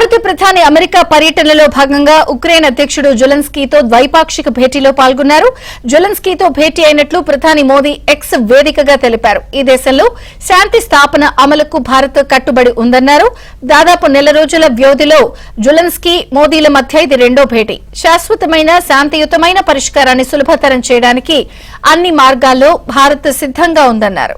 భారత ప్రధాని అమెరికా పర్యటనలో భాగంగా ఉక్రెయిన్ అధ్యక్షుడు జెలెన్స్కీతో ద్వైపాక్షిక భేటీలో పాల్గొన్నారు. జెలెన్స్కీతో భేటీ అయినట్లు ప్రధాని మోదీ ఎక్స్ వేదికగా తెలిపారు. ఈ దేశంలో శాంతి స్థాపన అమలుకు భారత్ కట్టుబడి ఉందన్నారు. దాదాపు నెల రోజుల వ్యవధిలో జెలెన్స్కీ మోదీల మధ్య ఇది రెండో భేటీ. శాశ్వతమైన శాంతియుతమైన పరిష్కారాన్ని సులభతరం చేయడానికి అన్ని మార్గాల్లో భారత్ సిద్దంగా ఉందన్నారు.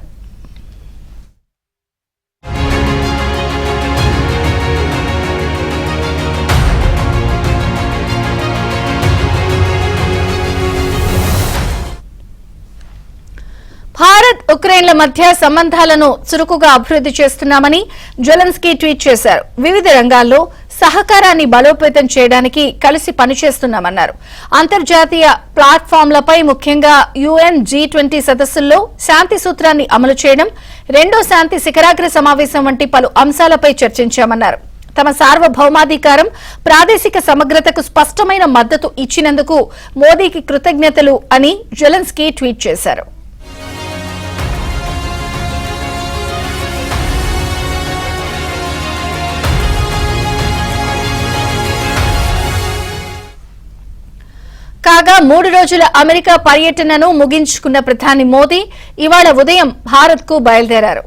భారత్ ఉక్రెయిన్ల మధ్య సంబంధాలను చురుకుగా అభివృద్ది చేస్తున్నామని జెలెన్స్కీ ట్వీట్ చేశారు. వివిధ రంగాల్లో సహకారాన్ని బలోపేతం చేయడానికి కలిసి పనిచేస్తున్నామన్నారు. అంతర్జాతీయ ప్లాట్ఫామ్లపై ముఖ్యంగా UN G20 సదస్సుల్లో శాంతి సూత్రాన్ని అమలు చేయడం, రెండో శాంతి శిఖరాగ్ర సమావేశం వంటి పలు అంశాలపై చర్చించామన్నారు. తమ సార్వభౌమాధికారం, ప్రాదేశిక సమగ్రతకు స్పష్టమైన మద్దతు ఇచ్చినందుకు మోదీకి కృతజ్ఞతలు అని జెలెన్స్కీ ట్వీట్ చేశారు. కాగా 3 రోజుల అమెరికా పర్యటనను ముగించుకున్న ప్రధాని మోదీ ఇవాళ ఉదయం భారత్కు బయలుదేరారు.